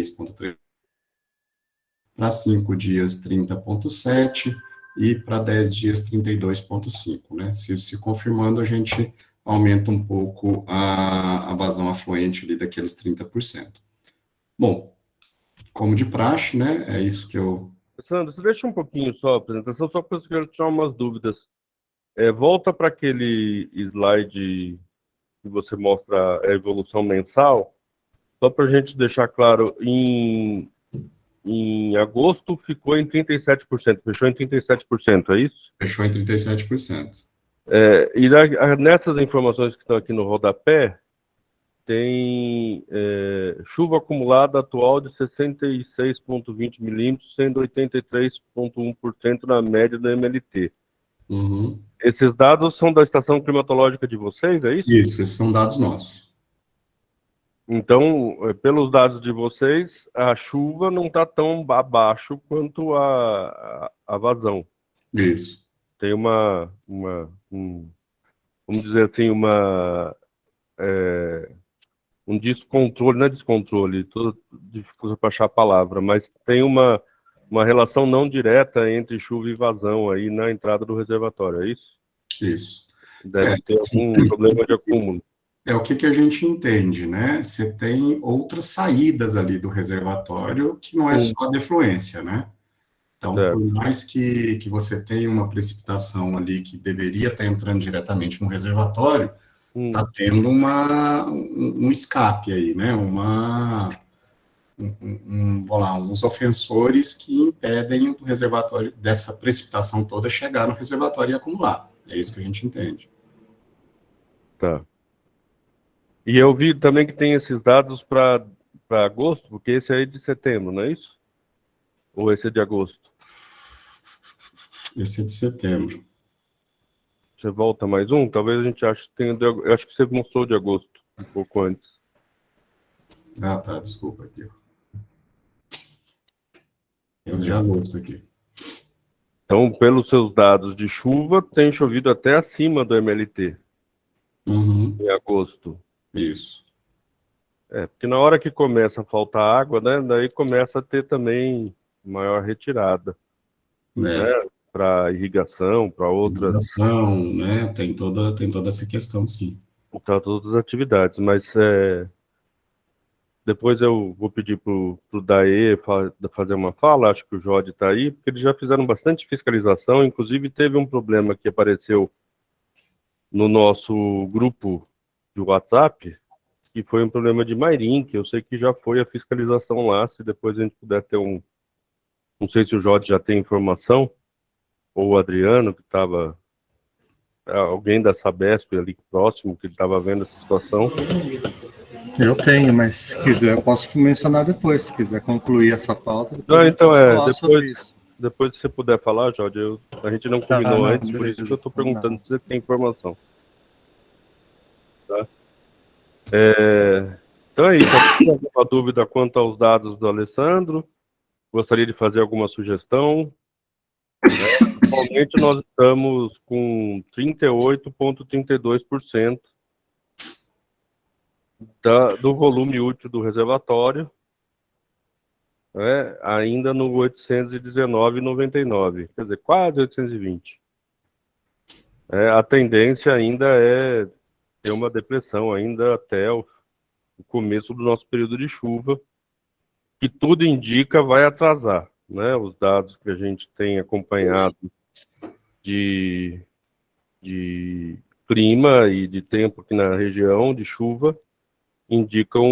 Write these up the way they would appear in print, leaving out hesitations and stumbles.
6,3, para 5 dias 30,7 e para 10 dias 32,5, né? Se confirmando, a gente aumenta um pouco a vazão afluente ali daqueles 30%. Bom, como de praxe, né? É isso que eu... Sandro, você deixa um pouquinho só a apresentação, só porque eu quero tirar umas dúvidas. Volta para aquele slide que você mostra a evolução mensal, só para a gente deixar claro, em agosto ficou em 37%, fechou em 37%, é isso? Fechou em 37%. E nessas informações que estão aqui no rodapé, tem chuva acumulada atual de 66,20 milímetros, sendo 83,1% na média da MLT. Uhum. Esses dados são da estação climatológica de vocês, é isso? Isso, esses são dados nossos. Então, pelos dados de vocês, a chuva não está tão abaixo quanto a vazão. Isso. Tem vamos dizer assim, um descontrole, não é descontrole, estou difícil para achar a palavra, mas tem uma relação não direta entre chuva e vazão aí na entrada do reservatório, é isso? Isso. Deve ter algum problema de acúmulo. É o que a gente entende, né? Você tem outras saídas ali do reservatório que não é só a defluência, né? Então, por mais que você tenha uma precipitação ali que deveria estar entrando diretamente no reservatório, está tendo um escape aí, né? Vamos lá, uns ofensores que impedem o reservatório, dessa precipitação toda, chegar no reservatório e acumular. É isso que a gente entende. Tá. E eu vi também que tem esses dados para agosto, porque esse aí é de setembro, não é isso? Ou esse é de agosto? Esse é de setembro. Você volta mais um? Talvez a gente ache que tenha... Eu acho que você mostrou de agosto, um pouco antes. Ah, tá, desculpa aqui. É o de agosto aqui. Então, pelos seus dados de chuva, tem chovido até acima do MLT. Uhum. Em agosto. Isso. Porque na hora que começa a faltar água, né, daí começa a ter também maior retirada, né, para irrigação, para outras... Irrigação, né, tem toda essa questão, sim. Para todas as atividades, mas depois eu vou pedir para o Daê fazer uma fala, acho que o Jorge está aí, porque eles já fizeram bastante fiscalização, inclusive teve um problema que apareceu no nosso grupo de WhatsApp, que foi um problema de Mairim, que eu sei que já foi a fiscalização lá, se depois a gente puder ter não sei se o Jorge já tem informação, ou o Adriano, que estava... alguém da Sabesp ali próximo, que estava vendo essa situação. Eu tenho, mas se quiser eu posso mencionar depois, se quiser concluir essa pauta. Não, então depois se você puder falar, Jorge, a gente não combinou antes, beleza, por isso que eu estou perguntando se você tem informação. Tá? Então é isso, tem alguma dúvida quanto aos dados do Alessandro? Gostaria de fazer alguma sugestão? Atualmente nós estamos com 38,32% do volume útil do reservatório, ainda no 819,99, quer dizer, quase 820. A tendência ainda é ter uma depressão ainda até o começo do nosso período de chuva, que tudo indica vai atrasar, né? Os dados que a gente tem acompanhado de clima e de tempo aqui na região de chuva indicam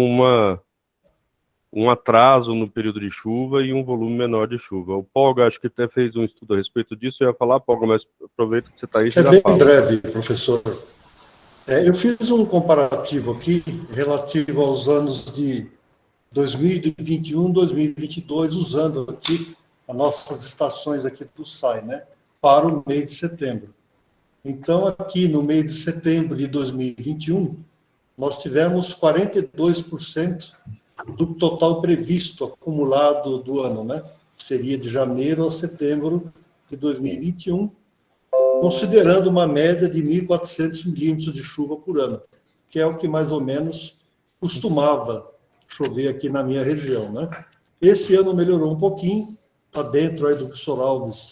um atraso no período de chuva e um volume menor de chuva. O Polga, acho que até fez um estudo a respeito disso, eu ia falar, Polga, mas aproveita que você está aí e já bem fala. breve, professor. Eu fiz um comparativo aqui, relativo aos anos de 2021, 2022, usando aqui as nossas estações aqui do SAI, né, para o mês de setembro. Então, aqui no mês de setembro de 2021, nós tivemos 42% do total previsto acumulado do ano, né? Seria de janeiro a setembro de 2021, considerando uma média de 1.400 milímetros de chuva por ano, que é o que mais ou menos costumava chover aqui na minha região, né? Esse ano melhorou um pouquinho, está dentro aí do que o Sr. Alves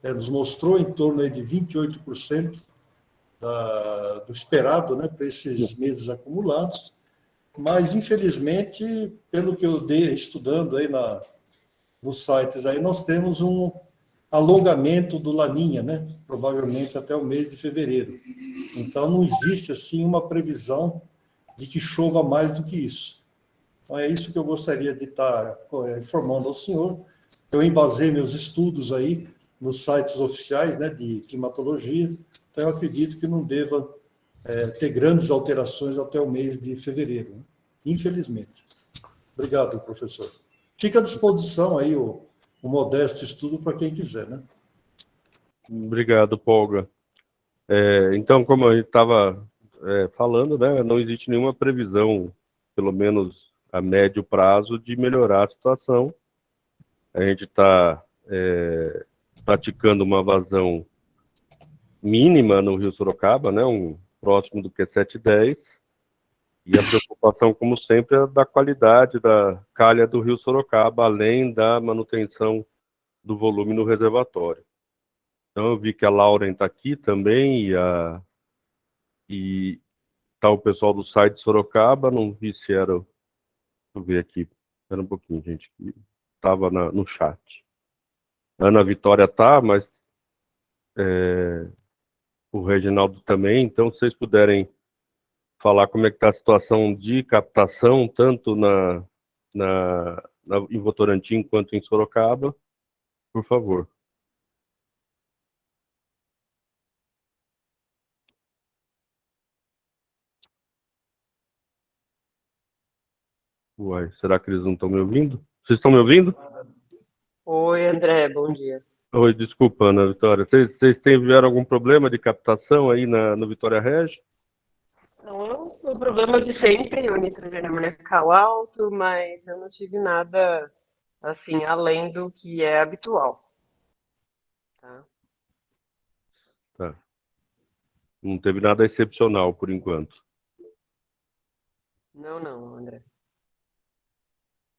nos mostrou, em torno aí de 28% do esperado, né, para esses meses acumulados, mas, infelizmente, pelo que eu dei estudando aí nos sites, aí nós temos um alongamento do Laninha, né, provavelmente até o mês de fevereiro. Então, não existe, assim, uma previsão de que chova mais do que isso. Então, é isso que eu gostaria de estar informando ao senhor. Eu embasei meus estudos aí nos sites oficiais, né, de climatologia, então eu acredito que não deva ter grandes alterações até o mês de fevereiro, né? Infelizmente. Obrigado, professor. Fica à disposição aí o modesto estudo para quem quiser, né? Obrigado, Polga. Então, como a gente estava falando, né, não existe nenhuma previsão, pelo menos a médio prazo, de melhorar a situação. A gente está praticando uma vazão mínima no Rio Sorocaba, né, próximo do Q710, e a preocupação, como sempre, é da qualidade da calha do Rio Sorocaba, além da manutenção do volume no reservatório. Então, eu vi que a Lauren está aqui também, e está o pessoal do site de Sorocaba, não vi se era... Deixa eu ver aqui, espera um pouquinho, gente, que estava no chat. Ana Vitória tá, mas o Reginaldo também, então, se vocês puderem falar como é que está a situação de captação, tanto em Votorantim quanto em Sorocaba, por favor. Uai, será que eles não estão me ouvindo? Vocês estão me ouvindo? Oi, André, bom dia. Oi, desculpa, Ana Vitória. Vocês tiveram algum problema de captação aí no Vitória Regi? Não é o problema de sempre, o nitrogênio molecular alto, mas eu não tive nada, assim, além do que é habitual. Tá? Tá. Não teve nada excepcional, por enquanto. Não, André.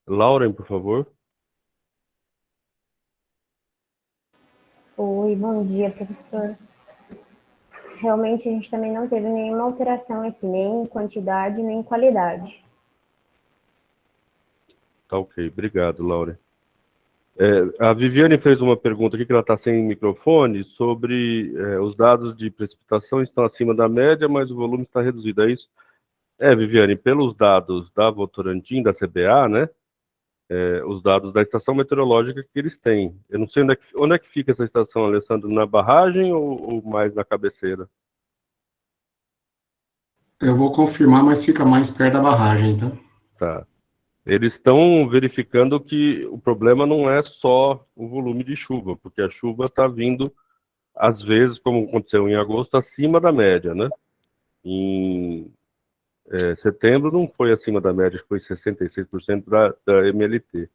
Lauren, por favor. Oi, bom dia, professor. Realmente a gente também não teve nenhuma alteração aqui, nem em quantidade, nem em qualidade. Tá ok, obrigado, Lauren. A Viviane fez uma pergunta aqui, que ela está sem microfone, sobre os dados de precipitação estão acima da média, mas o volume está reduzido, é isso? Viviane, pelos dados da Votorantim, da CBA, né, os dados da estação meteorológica que eles têm. Eu não sei onde é que fica essa estação, Alessandro, na barragem ou mais na cabeceira? Eu vou confirmar, mas fica mais perto da barragem, tá? Tá. Eles estão verificando que o problema não é só o volume de chuva, porque a chuva está vindo, às vezes, como aconteceu em agosto, acima da média, né? Em setembro não foi acima da média, foi 66% da MLT.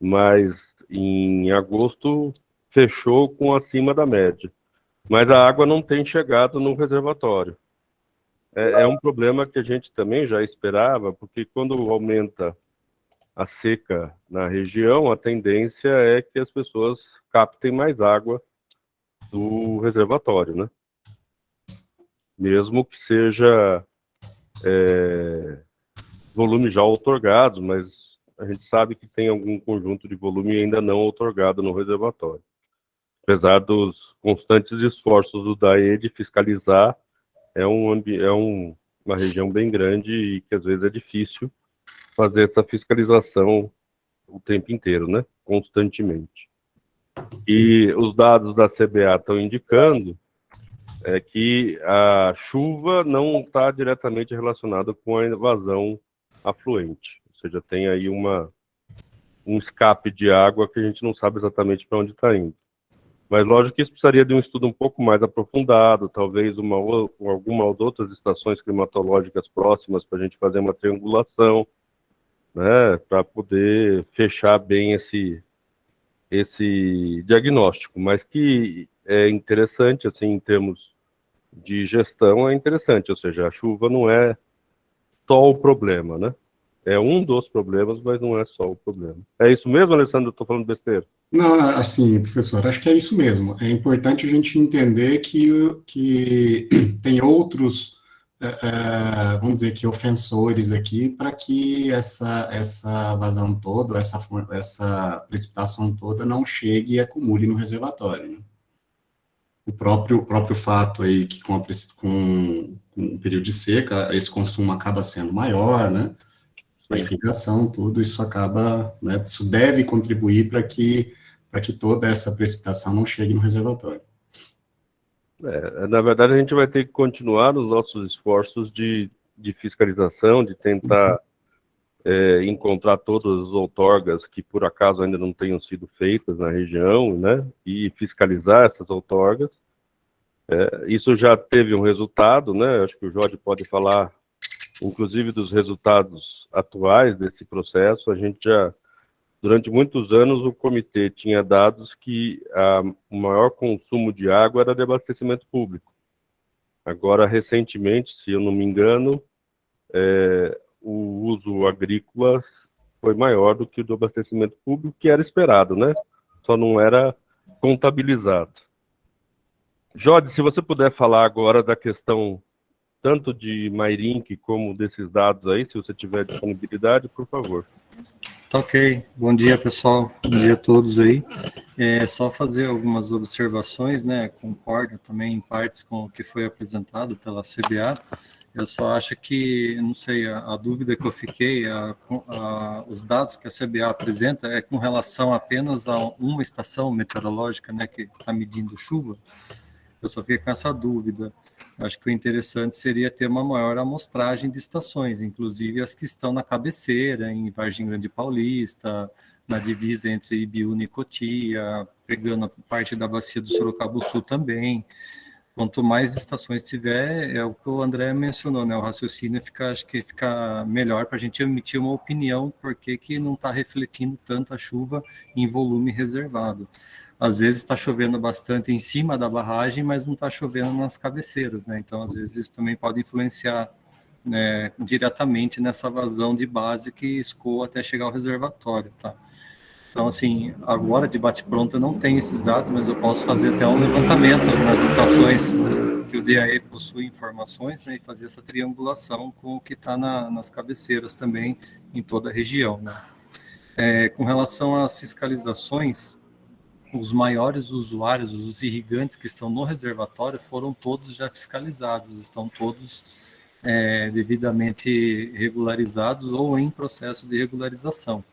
Mas em agosto fechou com acima da média. Mas a água não tem chegado no reservatório. É um problema que a gente também já esperava, porque quando aumenta a seca na região, a tendência é que as pessoas captem mais água do reservatório, né? Mesmo que seja volume já outorgado, mas a gente sabe que tem algum conjunto de volume ainda não outorgado no reservatório. Apesar dos constantes esforços do DAE de fiscalizar, uma região bem grande e que às vezes é difícil fazer essa fiscalização o tempo inteiro, né? Constantemente. E os dados da CBA estão indicando que a chuva não está diretamente relacionada com a evasão afluente. Ou seja, tem aí um escape de água que a gente não sabe exatamente para onde está indo. Mas lógico que isso precisaria de um estudo um pouco mais aprofundado, talvez algumas outras estações climatológicas próximas para a gente fazer uma triangulação, né, para poder fechar bem esse diagnóstico, mas que é interessante, assim, em termos de gestão, é interessante, ou seja, a chuva não é só o problema, né? é um dos problemas, mas não é só o problema. É isso mesmo, Alessandro? Eu estou falando besteira? Não, assim, professor, acho que é isso mesmo. É importante a gente entender que tem outros, vamos dizer que ofensores aqui, para que essa vazão toda, essa precipitação toda não chegue e acumule no reservatório, né? O próprio fato aí que com o período de seca, esse consumo acaba sendo maior, né? A irrigação, tudo isso acaba, né, isso deve contribuir para que toda essa precipitação não chegue no reservatório. Na verdade, a gente vai ter que continuar nos nossos esforços de fiscalização, de tentar encontrar todas as outorgas que, por acaso, ainda não tenham sido feitas na região, né, e fiscalizar essas outorgas. Isso já teve um resultado, né, acho que o Jorge pode falar, inclusive, dos resultados atuais desse processo. A gente já, durante muitos anos, o comitê tinha dados que o maior consumo de água era de abastecimento público. Agora, recentemente, se eu não me engano, o uso agrícola foi maior do que o do abastecimento público, que era esperado, né? Só não era contabilizado. Jorge, se você puder falar agora da questão tanto de Mairink como desses dados aí, se você tiver disponibilidade, por favor. Tá ok. Bom dia, pessoal. Bom dia a todos aí. Só fazer algumas observações, né? Concordo também em partes com o que foi apresentado pela CBA. Eu só acho que, não sei, a dúvida que eu fiquei, os dados que a CBA apresenta é com relação apenas a uma estação meteorológica, né, que está medindo chuva. Eu só fiquei com essa dúvida. Acho que o interessante seria ter uma maior amostragem de estações, inclusive as que estão na cabeceira, em Vargem Grande Paulista, na divisa entre Ibiúna e Cotia, pegando a parte da bacia do Sorocaba-Sul também. Quanto mais estações tiver, é o que o André mencionou, né? O raciocínio acho que fica melhor para a gente emitir uma opinião porque que não está refletindo tanto a chuva em volume reservado. Às vezes está chovendo bastante em cima da barragem, mas não está chovendo nas cabeceiras, né? Então, às vezes, isso também pode influenciar, né, diretamente nessa vazão de base que escoa até chegar ao reservatório, tá? Então, assim, agora, de bate-pronto, eu não tenho esses dados, mas eu posso fazer até um levantamento nas estações que o DAE possui informações, né, e fazer essa triangulação com o que está nas cabeceiras também, em toda a região, né? Com relação às fiscalizações, os maiores usuários, os irrigantes que estão no reservatório, foram todos já fiscalizados, estão todos devidamente regularizados ou em processo de regularização.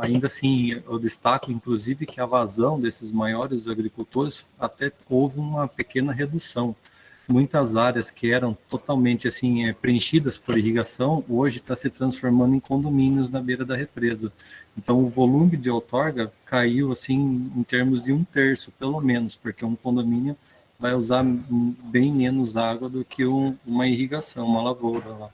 Ainda assim, eu destaco, inclusive, que a vazão desses maiores agricultores até houve uma pequena redução. Muitas áreas que eram totalmente assim preenchidas por irrigação, hoje está se transformando em condomínios na beira da represa. Então, o volume de outorga caiu assim em termos de 1/3, pelo menos, porque um condomínio vai usar bem menos água do que uma irrigação, uma lavoura lá.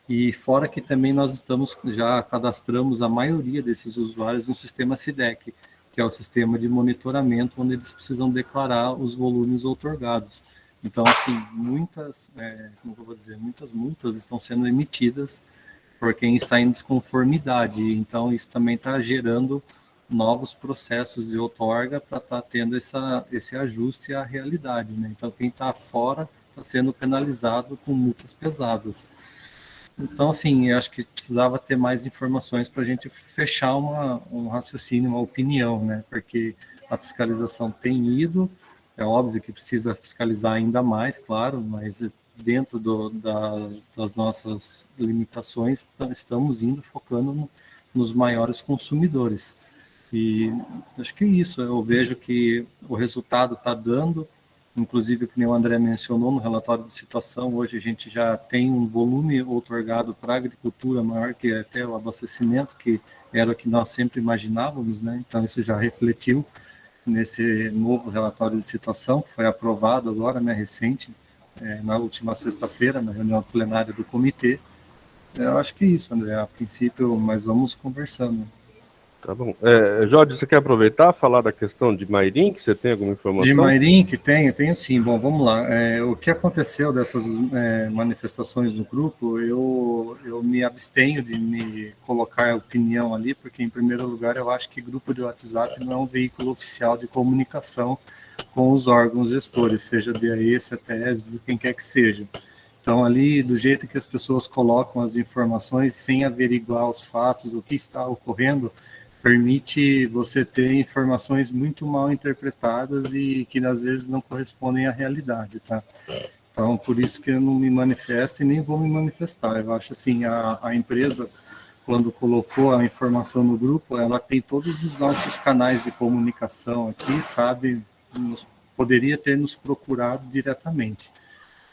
E fora que também nós já cadastramos a maioria desses usuários no sistema SIDEC, que é o sistema de monitoramento, onde eles precisam declarar os volumes outorgados. Então, assim, muitas multas estão sendo emitidas por quem está em desconformidade. Então, isso também está gerando novos processos de outorga para estar tendo esse ajuste à realidade, né? Então, quem está fora está sendo penalizado com multas pesadas. Então, assim, eu acho que precisava ter mais informações para a gente fechar um raciocínio, uma opinião, né? Porque a fiscalização tem ido, é óbvio que precisa fiscalizar ainda mais, claro, mas dentro das nossas limitações, estamos focando nos maiores consumidores. E acho que é isso, eu vejo que o resultado está dando, inclusive, que nem o André mencionou no relatório de situação, hoje a gente já tem um volume outorgado para a agricultura maior que até o abastecimento, que era o que nós sempre imaginávamos, né? Então, isso já refletiu nesse novo relatório de situação, que foi aprovado agora, né, recente, na última sexta-feira, na reunião plenária do comitê. Eu acho que é isso, André, a princípio, mas vamos conversando. Tá bom. Jorge, você quer aproveitar e falar da questão de Mairim, que você tem alguma informação? De Mairim, que tenho sim. Bom, vamos lá. O que aconteceu dessas manifestações no grupo, eu me abstenho de me colocar opinião ali, porque, em primeiro lugar, eu acho que grupo de WhatsApp não é um veículo oficial de comunicação com os órgãos gestores, seja DAE, CETESB, quem quer que seja. Então, ali, do jeito que as pessoas colocam as informações, sem averiguar os fatos, o que está ocorrendo, permite você ter informações muito mal interpretadas e que, às vezes, não correspondem à realidade, tá? Então, por isso que eu não me manifesto e nem vou me manifestar. Eu acho assim, a empresa, quando colocou a informação no grupo, ela tem todos os nossos canais de comunicação aqui, sabe? Poderia ter nos procurado diretamente.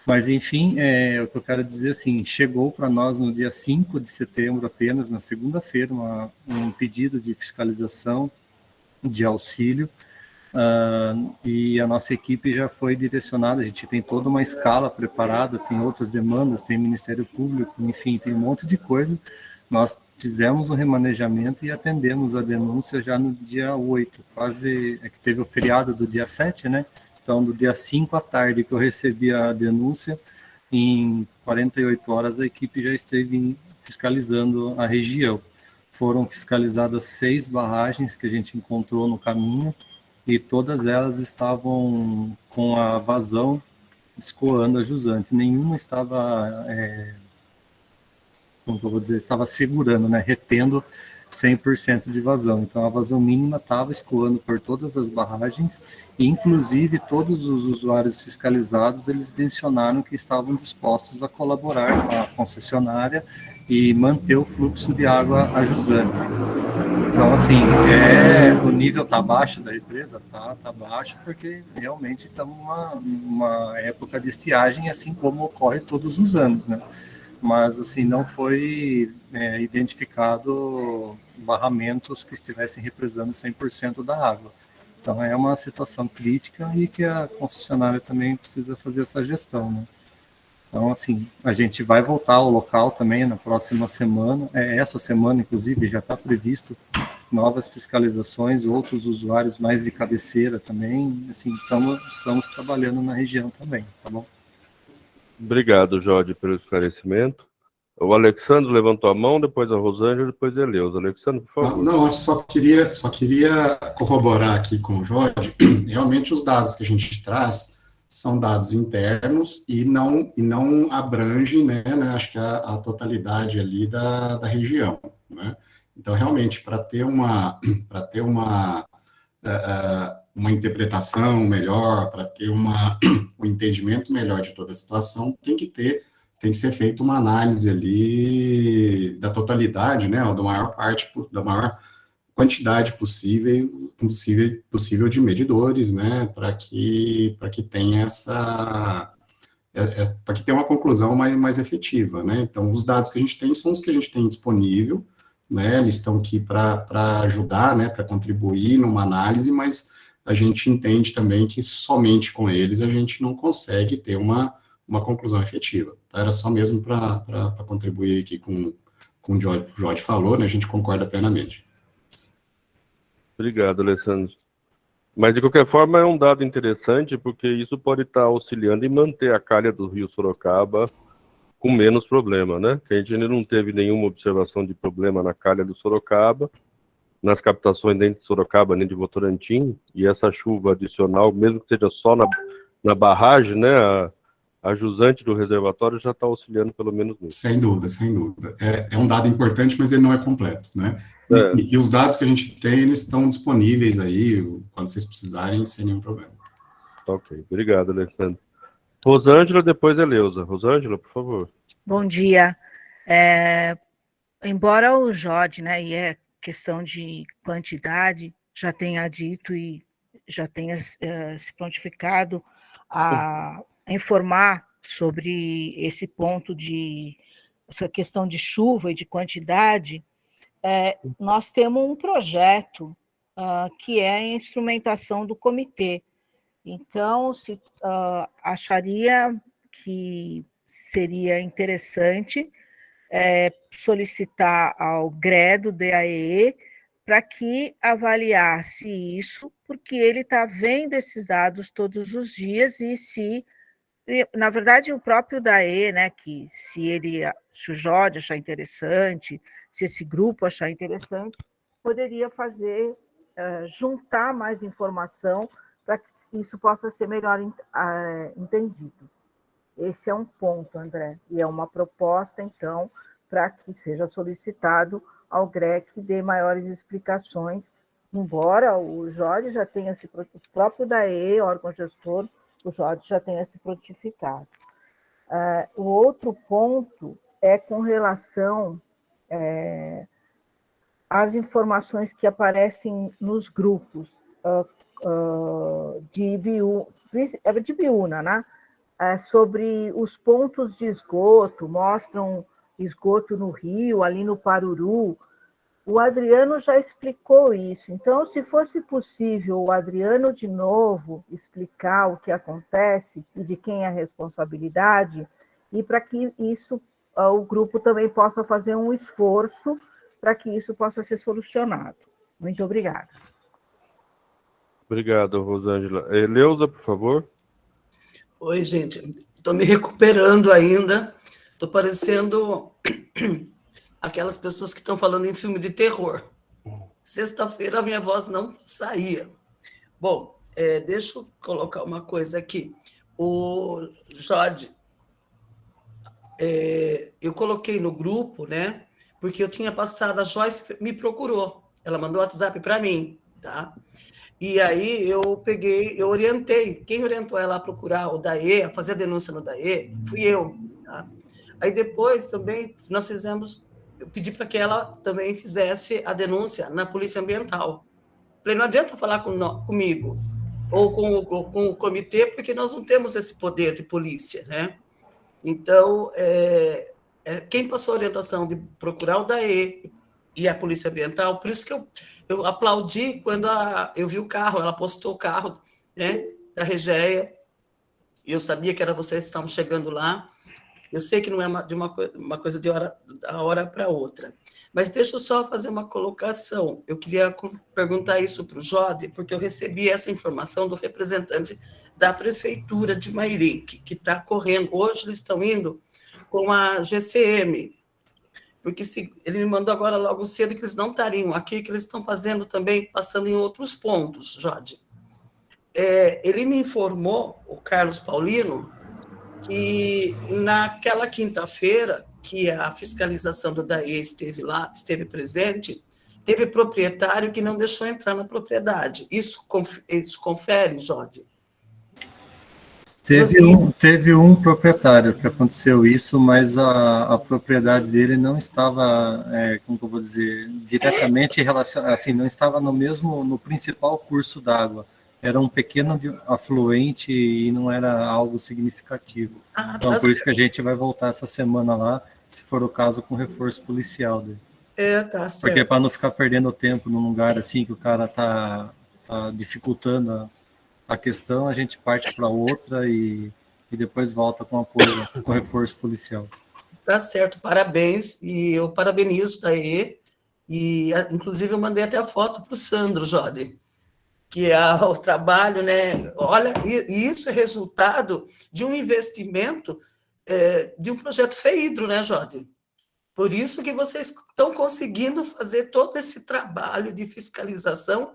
Mas, enfim, o que eu quero dizer assim, chegou para nós no dia 5 de setembro apenas, na segunda-feira, um pedido de fiscalização de auxílio, e a nossa equipe já foi direcionada, a gente tem toda uma escala preparada, tem outras demandas, tem Ministério Público, enfim, tem um monte de coisa. Nós fizemos o remanejamento e atendemos a denúncia já no dia 8, quase, que teve o feriado do dia 7, né? Então, do dia 5 à tarde que eu recebi a denúncia, em 48 horas a equipe já esteve fiscalizando a região. Foram fiscalizadas 6 barragens que a gente encontrou no caminho, e todas elas estavam com a vazão escoando a jusante. Nenhuma estava, como eu vou dizer, estava segurando, né, retendo 100% de vazão. Então, a vazão mínima estava escoando por todas as barragens, e, inclusive, todos os usuários fiscalizados, eles mencionaram que estavam dispostos a colaborar com a concessionária e manter o fluxo de água a jusante. Então, assim, o nível está baixo da represa? Tá baixo, porque realmente estamos numa época de estiagem, assim como ocorre todos os anos, né? Mas, assim, não foi identificado barramentos que estivessem represando 100% da água. Então, é uma situação crítica e que a concessionária também precisa fazer essa gestão, né? Então, assim, a gente vai voltar ao local também na próxima semana. Essa semana, inclusive, já está previsto novas fiscalizações, outros usuários mais de cabeceira também. Assim, estamos trabalhando na região também, tá bom? Obrigado, Jorge, pelo esclarecimento. O Alexandre levantou a mão, depois a Rosângela, depois a Eleusa. Alexandre, por favor. Não, eu só queria corroborar aqui com o Jorge. Realmente, os dados que a gente traz são dados internos e não abrange, né, acho que a totalidade ali da região, né? Então, realmente, para ter uma interpretação melhor, para ter um entendimento melhor de toda a situação, tem que ser feita uma análise ali da totalidade, né, da maior quantidade possível de medidores, né, para que tenha para que tenha uma conclusão mais efetiva, né. Então, os dados que a gente tem são os que a gente tem disponível, né, eles estão aqui para ajudar, né, para contribuir numa análise, mas a gente entende também que somente com eles a gente não consegue ter uma conclusão efetiva. Tá? Era só mesmo para contribuir aqui com o Jorge falou, né, a gente concorda plenamente. Obrigado, Alessandro. Mas, de qualquer forma, é um dado interessante, porque isso pode estar auxiliando em manter a calha do Rio Sorocaba com menos problema, né? A gente ainda não teve nenhuma observação de problema na calha do Sorocaba, nas captações dentro de Sorocaba, nem de Votorantim, e essa chuva adicional, mesmo que seja só na barragem, né, a jusante do reservatório já está auxiliando pelo menos nisso. Sem dúvida, sem dúvida. É um dado importante, mas ele não é completo, né? E os dados que a gente tem, eles estão disponíveis aí, quando vocês precisarem, sem nenhum problema. Ok, obrigado, Alexandre. Rosângela, depois Eleusa. Rosângela, por favor. Bom dia. Embora o Jorge, né, e é questão de quantidade, já tenha dito e já tenha se prontificado a informar sobre esse ponto essa questão de chuva e de quantidade, nós temos um projeto que é a instrumentação do comitê. Então, acharia que seria interessante solicitar ao GRE do DAEE para que avaliasse isso, porque ele está vendo esses dados todos os dias e se, na verdade, o próprio DAE, né, que se o Jorge achar interessante, se esse grupo achar interessante, poderia fazer, juntar mais informação para que isso possa ser melhor entendido. Esse é um ponto, André, e é uma proposta, então, para que seja solicitado ao GREC dê maiores explicações, embora o Jorge já tenha o próprio DAE, órgão gestor, o Jorge já tenha se prontificado. O outro ponto é com relação às informações que aparecem nos grupos de Ibiúna, né? Sobre os pontos de esgoto, mostram esgoto no Rio, ali no Paruru. O Adriano já explicou isso. Então, se fosse possível o Adriano de novo explicar o que acontece e de quem é a responsabilidade, e para que isso o grupo também possa fazer um esforço para que isso possa ser solucionado. Muito obrigada. Obrigado, Rosângela. Eleusa, por favor. Oi, gente. Estou me recuperando ainda. Estou parecendo aquelas pessoas que estão falando em filme de terror. Sexta-feira a minha voz não saía. Bom, deixa eu colocar uma coisa aqui. O Jorge, eu coloquei no grupo, né? Porque eu tinha passado, a Joyce me procurou. Ela mandou WhatsApp para mim, tá? E aí eu orientei. Quem orientou ela a procurar o DAE, a fazer a denúncia no DAE, fui eu. Tá? Aí depois também nós eu pedi para que ela também fizesse a denúncia na Polícia Ambiental. Falei, não adianta falar comigo ou com o comitê, porque nós não temos esse poder de polícia, né? Então, quem passou a orientação de procurar o DAE e a Polícia Ambiental, por isso que eu aplaudi quando eu vi o carro, ela postou o carro, né, da Regeia, e eu sabia que era vocês que estavam chegando lá. Eu sei que não é uma coisa da hora para outra, mas deixa eu só fazer uma colocação. Eu queria perguntar isso para o Jode, porque eu recebi essa informação do representante da Prefeitura de Mairink, que está correndo. Hoje eles estão indo com a GCM, porque ele me mandou agora logo cedo que eles não estariam aqui, que eles estão fazendo também, passando em outros pontos, Jode. Ele me informou, o Carlos Paulino, que naquela quinta-feira que a fiscalização do DAE esteve presente, teve proprietário que não deixou entrar na propriedade. Isso confere, Jode? Teve um proprietário que aconteceu isso, mas a propriedade dele não estava, como eu vou dizer, diretamente relacionada, assim, não estava no principal curso d'água. Era um pequeno afluente e não era algo significativo. Então, por isso que a gente vai voltar essa semana lá, se for o caso, com reforço policial dele. Tá certo. Porque para não ficar perdendo tempo num lugar assim que o cara tá dificultando a questão, a gente parte para outra e depois volta com apoio, com reforço policial. Tá certo, parabéns, e eu parabenizo o DAE, e inclusive eu mandei até a foto para o Sandro, Jode, que é o trabalho, né? Olha, e isso é resultado de um investimento de um projeto FEHIDRO, né, Jode? Por isso que vocês estão conseguindo fazer todo esse trabalho de fiscalização,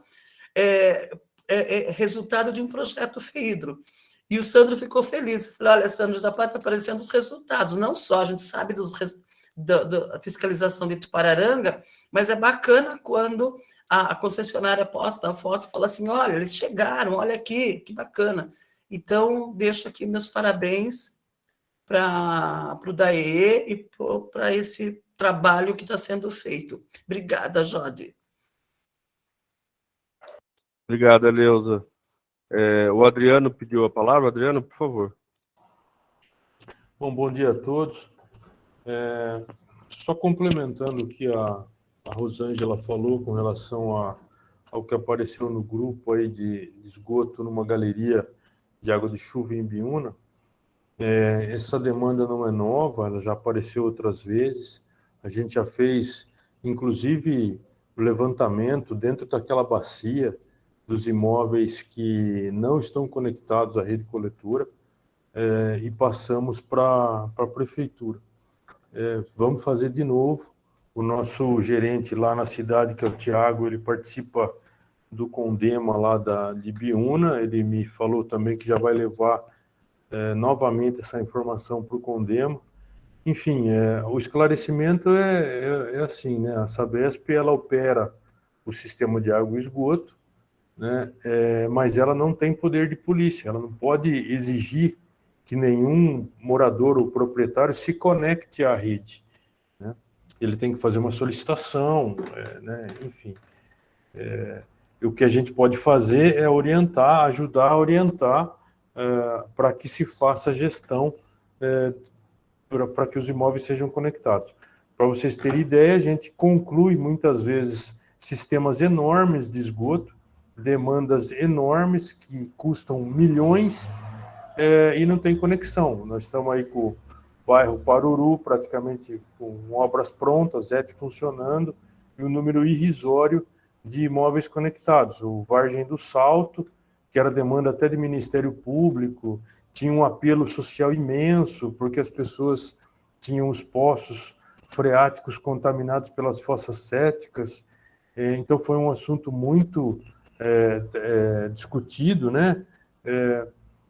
resultado de um projeto FEHIDRO. E o Sandro ficou feliz. Eu falei, olha, Sandro, já pode estar aparecendo os resultados. Não só a gente sabe da fiscalização de Tupararanga, mas é bacana quando a concessionária posta a foto e fala assim, olha, eles chegaram, olha aqui, que bacana. Então, deixo aqui meus parabéns para o DAE e para esse trabalho que está sendo feito. Obrigada, Jode. Obrigado, Eleusa. O Adriano pediu a palavra. Adriano, por favor. Bom dia a todos. Só complementando o que a Rosângela falou com relação ao que apareceu no grupo aí de esgoto numa galeria de água de chuva em Ibiúna. Essa demanda não é nova, ela já apareceu outras vezes. A gente já fez, inclusive, o levantamento dentro daquela bacia dos imóveis que não estão conectados à rede coletora, e passamos para a prefeitura. Vamos fazer de novo. O nosso gerente lá na cidade, que é o Tiago, ele participa do Condema lá de Ibiúna. Ele me falou também que já vai levar novamente essa informação para o Condema. Enfim, o esclarecimento é assim, né? A Sabesp, ela opera o sistema de água e esgoto, né? Mas ela não tem poder de polícia, ela não pode exigir que nenhum morador ou proprietário se conecte à rede, né? Ele tem que fazer uma solicitação, né? Enfim. O que a gente pode fazer é orientar, ajudar a orientar para que se faça a gestão, para que os imóveis sejam conectados. Para vocês terem ideia, a gente conclui muitas vezes sistemas enormes de esgoto, demandas enormes que custam milhões, e não tem conexão. Nós estamos aí com o bairro Paruru, praticamente com obras prontas, funcionando, e um número irrisório de imóveis conectados. O Vargem do Salto, que era demanda até de Ministério Público, tinha um apelo social imenso, porque as pessoas tinham os poços freáticos contaminados pelas fossas céticas. Então foi um assunto muito discutido, né?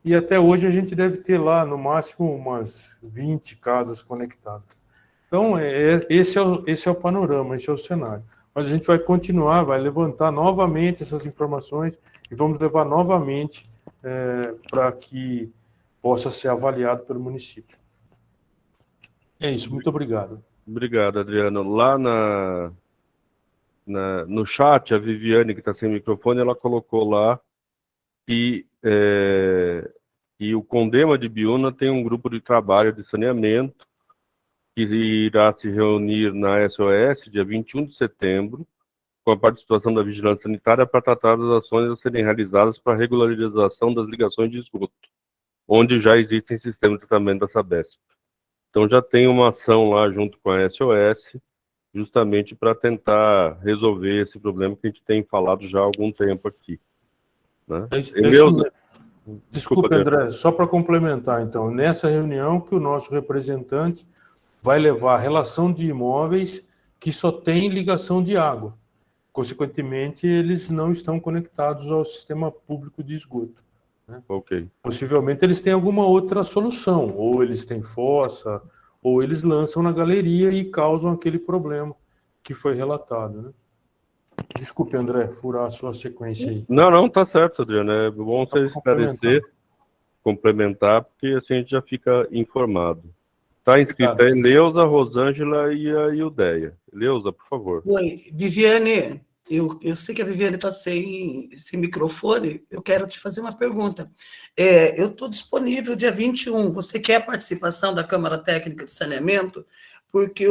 E até hoje a gente deve ter lá, no máximo, umas 20 casas conectadas. Então, esse é o panorama, esse é o cenário. Mas a gente vai continuar, vai levantar novamente essas informações e vamos levar novamente para que possa ser avaliado pelo município. É isso, muito obrigado. Obrigado, Adriano. Lá no chat, a Viviane, que está sem microfone, ela colocou lá que o Condema de Ibiúna tem um grupo de trabalho de saneamento que irá se reunir na SOS dia 21 de setembro, com a participação da Vigilância Sanitária para tratar das ações a serem realizadas para a regularização das ligações de esgoto, onde já existem sistemas de tratamento da Sabesp. Então já tem uma ação lá junto com a SOS, justamente para tentar resolver esse problema que a gente tem falado já há algum tempo aqui, né? Desculpa, André, só para complementar, então, nessa reunião que o nosso representante vai levar a relação de imóveis que só tem ligação de água. Consequentemente, eles não estão conectados ao sistema público de esgoto, né? Ok. Possivelmente eles têm alguma outra solução, ou eles têm fossa, ou eles lançam na galeria e causam aquele problema que foi relatado, né? Desculpe, André, furar a sua sequência aí. Não, tá certo, Adriano. É bom você esclarecer, complementar, porque assim a gente já fica informado. Está inscrita a Eleusa, a Rosângela e a Ildeia. Eleusa, por favor. Oi, Viviane, eu sei que a Viviane está sem microfone, eu quero te fazer uma pergunta. Eu estou disponível dia 21, você quer a participação da Câmara Técnica de Saneamento? Porque,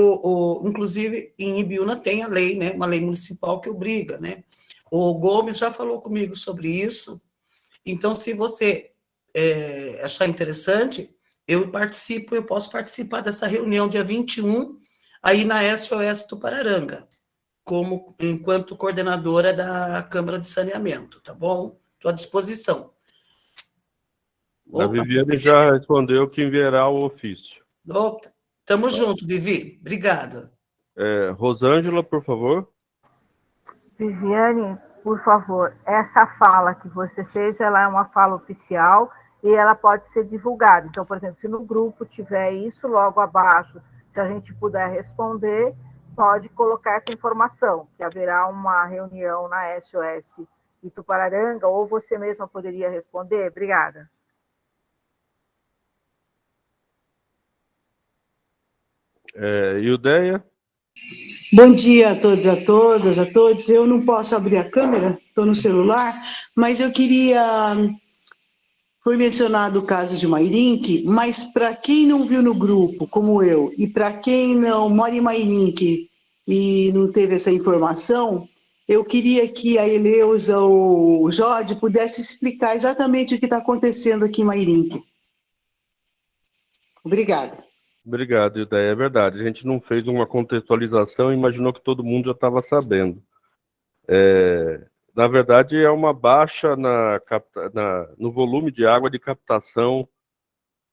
inclusive, em Ibiúna tem a lei, né, uma lei municipal que obriga, né? O Gomes já falou comigo sobre isso, então, se você achar interessante, eu posso participar dessa reunião dia 21, aí na SOS Tupararanga, enquanto coordenadora da Câmara de Saneamento, tá bom? Estou à disposição. A Viviane já respondeu que enviará o ofício. Opa, tamo junto, Vivi. Obrigada. Rosângela, por favor. Viviane, por favor, essa fala que você fez, ela é uma fala oficial e ela pode ser divulgada. Então, por exemplo, se no grupo tiver isso, logo abaixo, se a gente puder responder, pode colocar essa informação, que haverá uma reunião na SOS Itupararanga, ou você mesma poderia responder? Obrigada. Ildeia? Bom dia a todos, a todas, a todos. Eu não posso abrir a câmera, estou no celular, mas eu queria... Foi mencionado o caso de Mairink, mas para quem não viu no grupo, como eu, e para quem não mora em Mairink e não teve essa informação, eu queria que a Eleusa ou o Jorge pudesse explicar exatamente o que está acontecendo aqui em Mairink. Obrigada. Obrigado, Ildeia. É verdade, a gente não fez uma contextualização e imaginou que todo mundo já estava sabendo. Na verdade, é uma baixa no volume de água de captação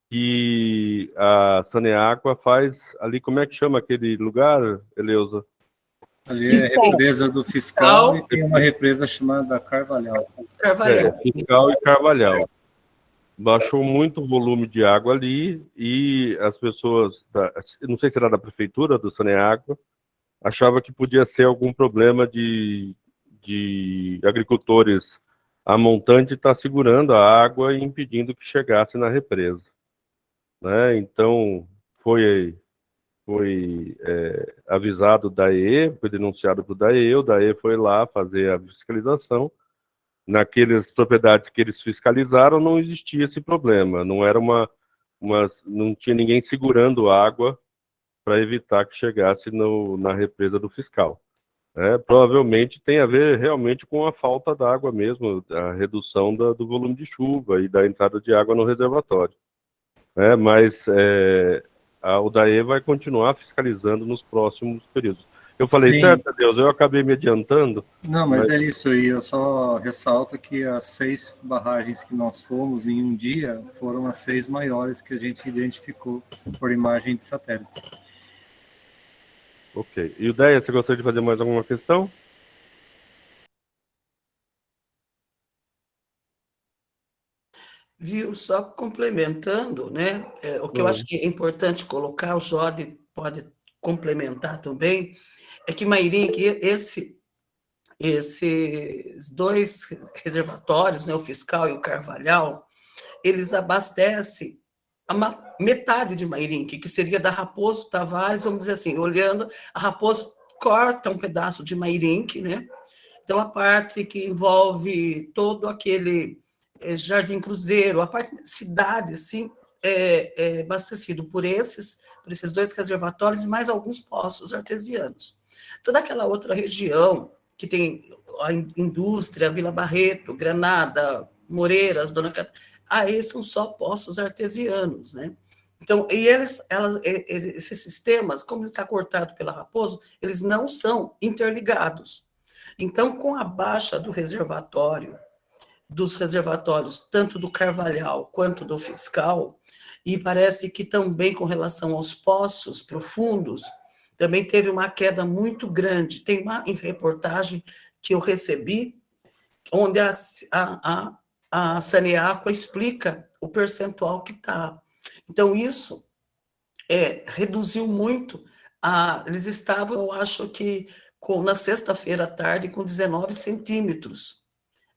que a Saneágua faz ali. Como é que chama aquele lugar, Eleusa? Ali é a represa do Fiscal e tem uma represa chamada Carvalhal. Fiscal e Carvalhal. Baixou muito o volume de água ali e as pessoas, não sei se era da prefeitura, do Saneágua, achava que podia ser algum problema de agricultores a montante estar segurando a água e impedindo que chegasse na represa, né? Então foi avisado o DAE, foi denunciado para o DAE foi lá fazer a fiscalização. Naquelas propriedades que eles fiscalizaram não existia esse problema, não era não tinha ninguém segurando água para evitar que chegasse na represa do Fiscal. Provavelmente tem a ver realmente com a falta d'água mesmo, a redução do volume de chuva e da entrada de água no reservatório. Mas o DAE vai continuar fiscalizando nos próximos períodos. Eu falei, Sim. Certo, Deus, eu acabei me adiantando. Não, mas é isso aí, eu só ressalto que as 6 barragens que nós fomos em um dia foram as 6 maiores que a gente identificou por imagem de satélite. Ok. E o Deia, você gostaria de fazer mais alguma questão? Viu, só complementando, né? O que eu acho que é importante colocar, o Jode pode complementar também, é que Mairinque, esses 2 reservatórios, né, o Fiscal e o Carvalhal, eles abastecem metade de Mairinque, que seria da Raposo Tavares, vamos dizer assim, olhando, a Raposo corta um pedaço de Mairinque, né? Então, a parte que envolve todo aquele Jardim Cruzeiro, a parte cidade, assim, é abastecido por esses 2 reservatórios e mais alguns poços artesianos. Toda aquela outra região que tem a indústria, Vila Barreto, Granada, Moreiras, Dona Catarina, aí são só poços artesianos, né? Então, e esses sistemas, como ele está cortado pela Raposo, eles não são interligados. Então, com a baixa dos reservatórios, tanto do Carvalhal quanto do Fiscal, e parece que também com relação aos poços profundos, também teve uma queda muito grande. Tem uma reportagem que eu recebi, onde a Saneágua explica o percentual que está. Então, isso reduziu muito. Eles estavam, eu acho que, na sexta-feira à tarde, com 19 centímetros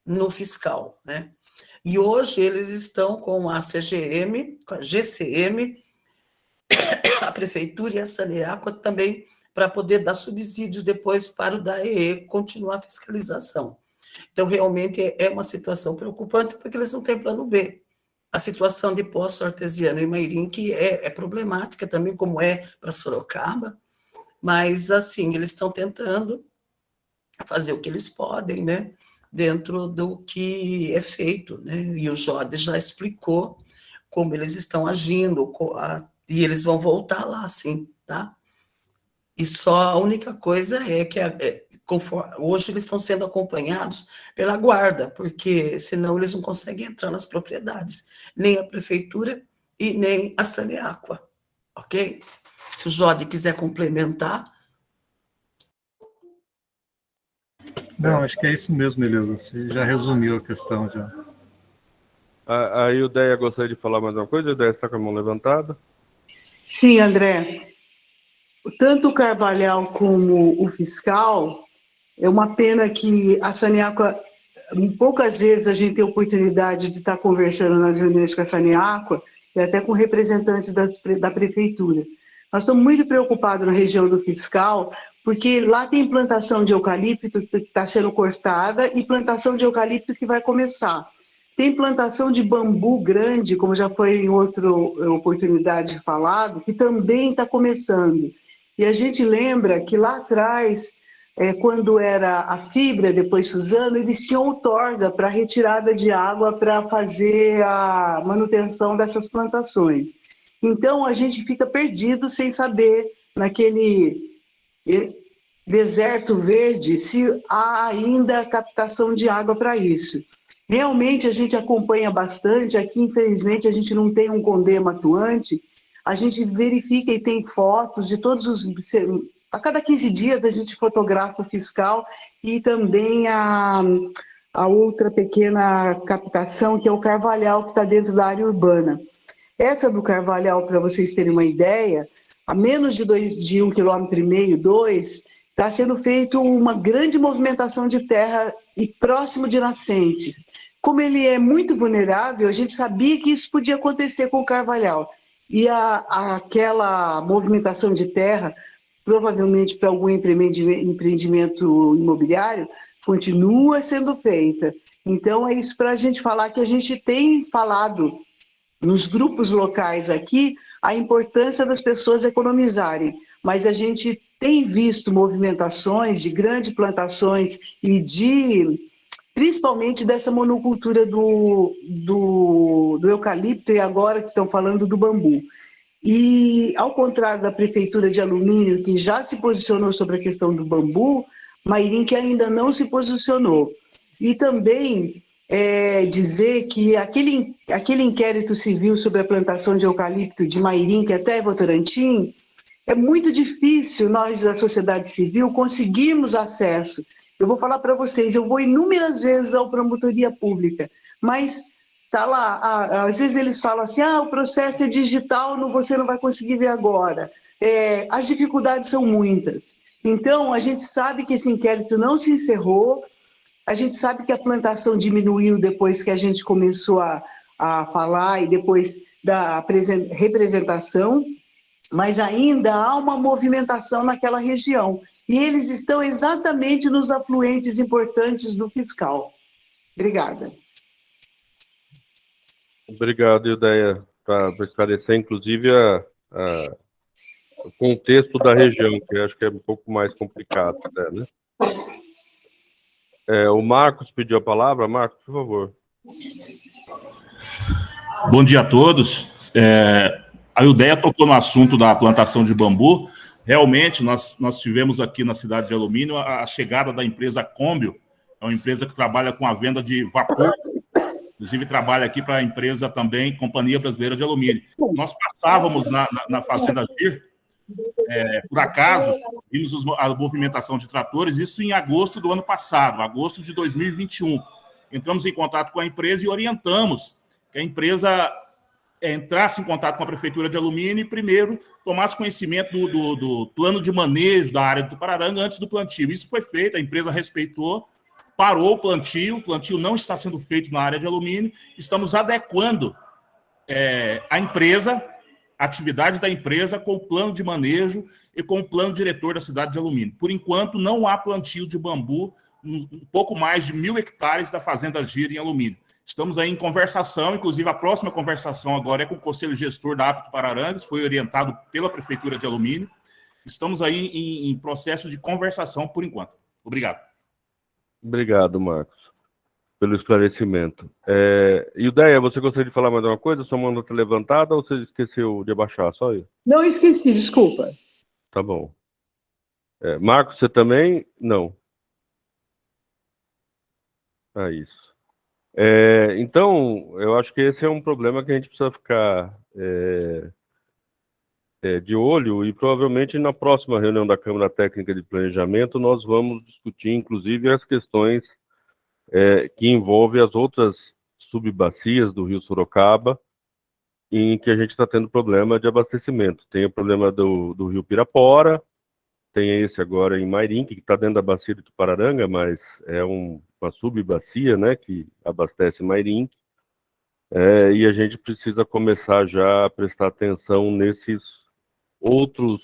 no Fiscal, né? E hoje eles estão com a CGM, com a GCM, a Prefeitura e a Saneágua também, para poder dar subsídios depois para o DAE continuar a fiscalização. Então, realmente, é uma situação preocupante, porque eles não têm plano B. A situação de poço artesiano em Mairinque é problemática também, como é para Sorocaba, mas, assim, eles estão tentando fazer o que eles podem, né, dentro do que é feito, né, e o Jode já explicou como eles estão agindo, e eles vão voltar lá, sim, tá? E só a única coisa é que hoje eles estão sendo acompanhados pela guarda, porque senão eles não conseguem entrar nas propriedades, nem a prefeitura e nem a Saneágua, ok? Se o Jode quiser complementar. Não, acho que é isso mesmo, Eleusa, você já resumiu a questão, já. Aí o Deia gostaria de falar mais uma coisa? O Deia está com a mão levantada. Sim, André. Tanto o Carvalhal como o Fiscal, é uma pena que a Saneágua, poucas vezes a gente tem a oportunidade de estar conversando nas reuniões com a Saneágua e até com representantes da Prefeitura. Nós estamos muito preocupados na região do Fiscal, porque lá tem plantação de eucalipto que está sendo cortada e plantação de eucalipto que vai começar. Tem plantação de bambu grande, como já foi em outra oportunidade falado, que também está começando. E a gente lembra que lá atrás, quando era a Fibra, depois Suzano, eles tinham outorga para retirada de água para fazer a manutenção dessas plantações. Então, a gente fica perdido sem saber deserto verde se há ainda captação de água para isso. Realmente a gente acompanha bastante, aqui infelizmente a gente não tem um CONDEMA atuante, a gente verifica e tem fotos de todos os... A cada 15 dias a gente fotografa o fiscal e também a outra pequena captação, que é o Carvalhal, que está dentro da área urbana. Essa do Carvalhal, para vocês terem uma ideia, a menos de 1,5 km, 2, está sendo feito uma grande movimentação de terra e próximo de nascentes. Como ele é muito vulnerável, a gente sabia que isso podia acontecer com o Carvalhal. E aquela movimentação de terra, provavelmente para algum empreendimento imobiliário, continua sendo feita. Então, é isso para a gente falar que a gente tem falado nos grupos locais aqui a importância das pessoas economizarem, mas a gente tem visto movimentações de grandes plantações e principalmente dessa monocultura do eucalipto e agora que estão falando do bambu. E, ao contrário da Prefeitura de Alumínio, que já se posicionou sobre a questão do bambu, Mairinque ainda não se posicionou. E também dizer que aquele inquérito civil sobre a plantação de eucalipto de Mairinque até Votorantim, é muito difícil nós, da sociedade civil, conseguirmos acesso. Eu vou falar para vocês, eu vou inúmeras vezes à promotoria pública, mas está lá, às vezes eles falam assim, o processo é digital, você não vai conseguir ver agora. As dificuldades são muitas. Então, a gente sabe que esse inquérito não se encerrou, a gente sabe que a plantação diminuiu depois que a gente começou a falar e depois da representação, mas ainda há uma movimentação naquela região. E eles estão exatamente nos afluentes importantes do fiscal. Obrigada. Obrigado, Ildeia, para esclarecer, inclusive, o contexto da região, que eu acho que é um pouco mais complicado, né? O Marcos pediu a palavra. Marcos, por favor. Bom dia a todos. A Ildeia tocou no assunto da plantação de bambu. Realmente, nós tivemos aqui na cidade de Alumínio a chegada da empresa Combio, é uma empresa que trabalha com a venda de vapor, inclusive trabalha aqui para a empresa também, Companhia Brasileira de Alumínio. Nós passávamos na Fazenda GIR, por acaso, vimos a movimentação de tratores, isso em agosto do ano passado, agosto de 2021. Entramos em contato com a empresa e orientamos que a empresa entrasse em contato com a Prefeitura de Alumínio e, primeiro, tomasse conhecimento do plano de manejo da área do Tupararanga antes do plantio. Isso foi feito, a empresa respeitou, parou o plantio não está sendo feito na área de alumínio, estamos adequando a atividade da empresa com o plano de manejo e com o plano diretor da cidade de Alumínio. Por enquanto, não há plantio de bambu, um pouco mais de 1.000 hectares da Fazenda GIR em Alumínio. Estamos aí em conversação, inclusive a próxima conversação agora é com o Conselho Gestor da APA Tupararangas, foi orientado pela Prefeitura de Alumínio. Estamos aí em processo de conversação por enquanto. Obrigado. Obrigado, Marcos, pelo esclarecimento. Ildeia, você gostaria de falar mais alguma coisa? Sua mão está levantada ou você esqueceu de abaixar? Só isso? Não, esqueci, desculpa. Tá bom. Marcos, você também? Não. Isso. Então, eu acho que esse é um problema que a gente precisa ficar de olho e provavelmente na próxima reunião da Câmara Técnica de Planejamento nós vamos discutir, inclusive, as questões que envolvem as outras subbacias do Rio Sorocaba, em que a gente está tendo problema de abastecimento. Tem o problema do Rio Pirapora, tem esse agora em Mairinque, que está dentro da bacia de Tupararanga, mas é uma subbacia, né, que abastece Mairinque, e a gente precisa começar já a prestar atenção nesses outros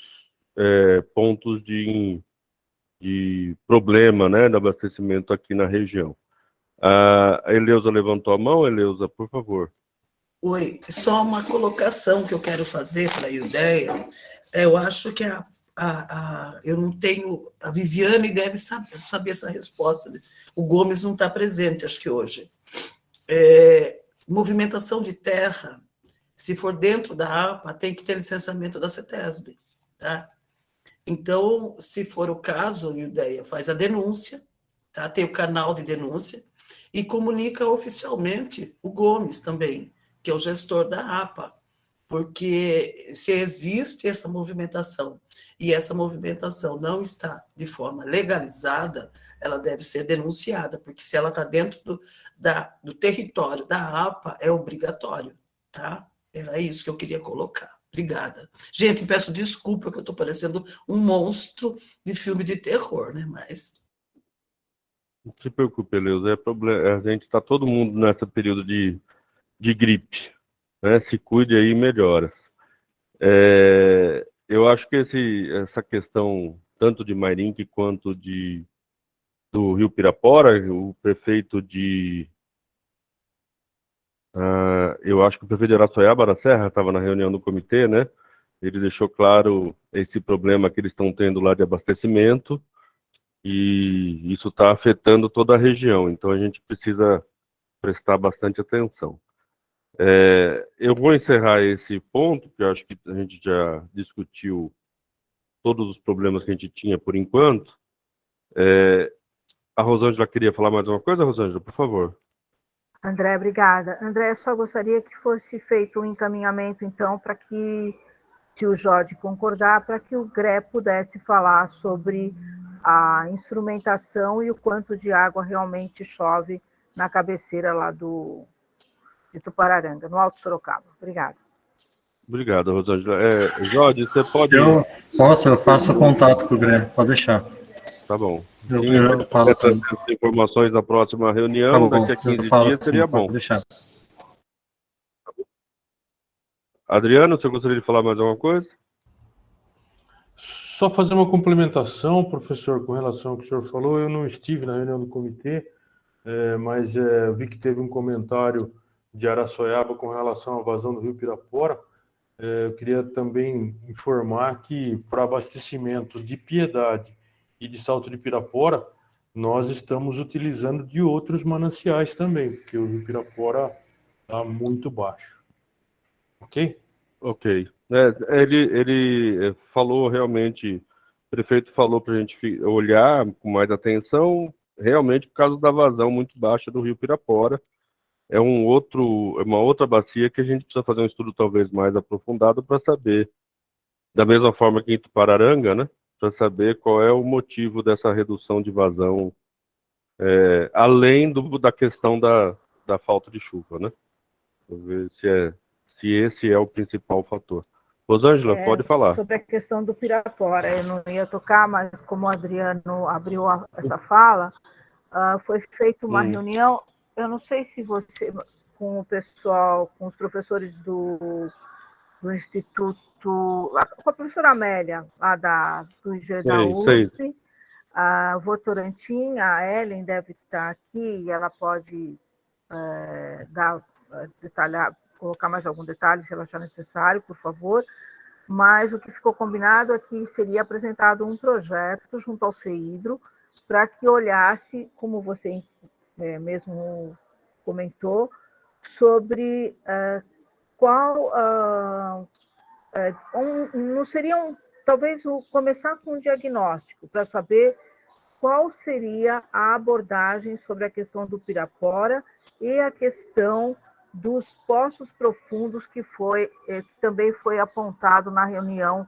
pontos de problema, né, de abastecimento aqui na região. A Eleusa levantou a mão. Eleusa, por favor. Oi, só uma colocação que eu quero fazer para a Ildeia. Eu acho que eu não tenho... A Viviane deve saber essa resposta. O Gomes não está presente, acho que hoje. Movimentação de terra, se for dentro da APA, tem que ter licenciamento da CETESB. Tá? Então, se for o caso, a ideia faz a denúncia, tá? Tem o canal de denúncia, e comunica oficialmente o Gomes também, que é o gestor da APA, porque se existe essa movimentação e essa movimentação não está de forma legalizada, ela deve ser denunciada, porque se ela está dentro do território da APA, é obrigatório, tá? Era isso que eu queria colocar. Obrigada. Gente, peço desculpa que eu estou parecendo um monstro de filme de terror, né? Mas... Não se preocupe, Eleusa, é problema. A gente está todo mundo nesse período de gripe, né? Se cuide aí e melhora. Eu acho que essa questão, tanto de Mairink quanto do Rio Pirapora, o prefeito eu acho que o prefeito de Araçoiaba da Serra estava na reunião do comitê, né? Ele deixou claro esse problema que eles estão tendo lá de abastecimento, e isso está afetando toda a região, então a gente precisa prestar bastante atenção. Eu vou encerrar esse ponto, que eu acho que a gente já discutiu todos os problemas que a gente tinha por enquanto. A Rosângela queria falar mais uma coisa, Rosângela, por favor. André, obrigada. André, só gostaria que fosse feito um encaminhamento, então, para que, se o Jorge concordar, para que o GRE pudesse falar sobre a instrumentação e o quanto de água realmente chove na cabeceira lá de Tupararanga, no Alto Sorocaba. Obrigada. Obrigado, Rosângela. Jorge, você pode... Eu faço contato com o GRE, pode deixar. Tá bom. Eu falo essas informações na próxima reunião, tá bom, daqui a 15 dias, seria bom. Pode deixar. Adriano, você gostaria de falar mais alguma coisa? Só fazer uma complementação, professor, com relação ao que o senhor falou. Eu não estive na reunião do comitê, mas eu vi que teve um comentário de Araçoiaba com relação à vazão do Rio Pirapora. Eu queria também informar que, para abastecimento de Piedade e de Salto de Pirapora, nós estamos utilizando de outros mananciais também, porque o Rio Pirapora está muito baixo. Ok? Ok. Ele falou realmente, o prefeito falou para a gente olhar com mais atenção, realmente por causa da vazão muito baixa do Rio Pirapora. É uma outra bacia que a gente precisa fazer um estudo talvez mais aprofundado para saber, da mesma forma que em Tupararanga, né? Para saber qual é o motivo dessa redução de vazão, além da questão da falta de chuva, né? Vou ver se esse é o principal fator. Rosângela, pode falar. Sobre a questão do Pirapora, eu não ia tocar, mas como o Adriano abriu essa fala, foi feita uma reunião, eu não sei se você, com o pessoal, com os professores do Instituto, com a professora Amélia, lá do IG da USP, a Votorantim, a Ellen deve estar aqui, e ela pode detalhar, colocar mais algum detalhe, se ela achar necessário, por favor. Mas o que ficou combinado é que seria apresentado um projeto junto ao FEIDRO para que olhasse, como você mesmo comentou, sobre não seria talvez começar com um diagnóstico para saber qual seria a abordagem sobre a questão do Pirapora e a questão dos poços profundos que também foi apontado na reunião.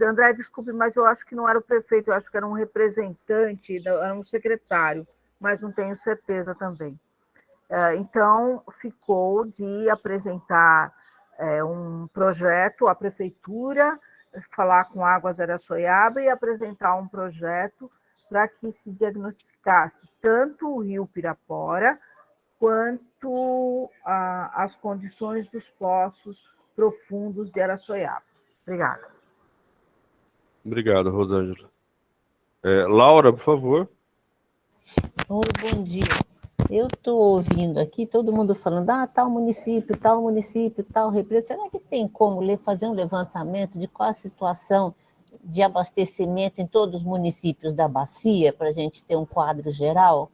André, desculpe, mas eu acho que não era o prefeito, eu acho que era um representante, era um secretário, mas não tenho certeza também. Então, ficou de apresentar um projeto à prefeitura, falar com Águas Araçoiaba e apresentar um projeto para que se diagnosticasse tanto o Rio Pirapora quanto as condições dos poços profundos de Araçoiaba. Obrigada. Obrigado, Rosângela. Laura, por favor. Oi, bom dia. Eu estou ouvindo aqui todo mundo falando, tal município, tal represa. Será que tem como fazer um levantamento de qual a situação de abastecimento em todos os municípios da bacia, para a gente ter um quadro geral?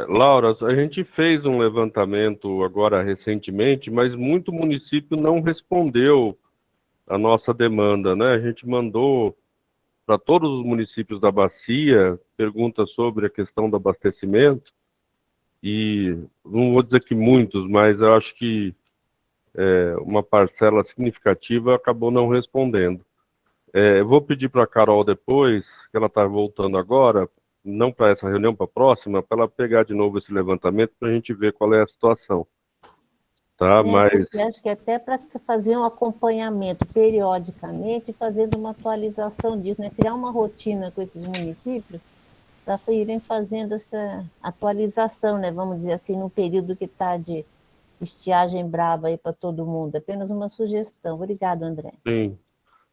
Laura, a gente fez um levantamento agora recentemente, mas muito município não respondeu a nossa demanda, né? A gente mandou para todos os municípios da bacia, pergunta sobre a questão do abastecimento, e não vou dizer que muitos, mas eu acho que uma parcela significativa acabou não respondendo. Eu vou pedir para a Carol depois, que ela está voltando agora, não para essa reunião, para a próxima, para ela pegar de novo esse levantamento para a gente ver qual é a situação. Tá? Mas Eu acho que até para fazer um acompanhamento periodicamente, fazendo uma atualização disso, né? Criar uma rotina com esses municípios, para irem fazendo essa atualização, né? Vamos dizer assim, no período que está de estiagem braba aí para todo mundo. Apenas uma sugestão. Obrigado, André. sim.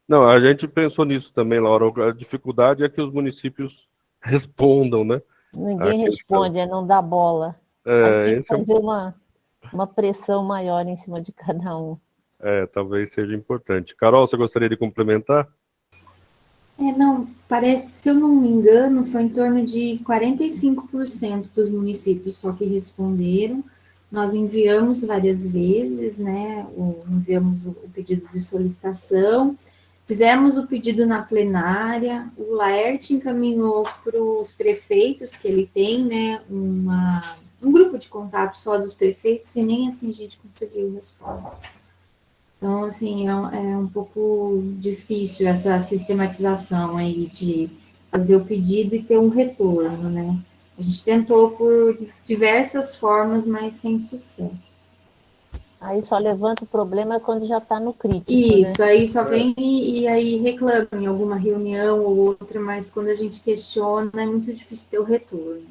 Não, a gente pensou nisso também, Laura. A dificuldade é que os municípios respondam, né? Ninguém responde, não dá bola. A gente tem que fazer uma pressão maior em cima de cada um. Talvez seja importante. Carol, você gostaria de complementar? Não, parece, se eu não me engano, foi em torno de 45% dos municípios só que responderam. Nós enviamos várias vezes, né? Enviamos o pedido de solicitação, fizemos o pedido na plenária, o Laerte encaminhou para os prefeitos, que ele tem, né, um grupo de contato só dos prefeitos, e nem assim a gente conseguiu resposta. Então, assim, é um pouco difícil essa sistematização aí de fazer o pedido e ter um retorno, né? A gente tentou por diversas formas, mas sem sucesso. Aí só levanta o problema quando já está no crítico, Isso, né? aí só vem e aí reclama em alguma reunião ou outra, mas quando a gente questiona é muito difícil ter o retorno.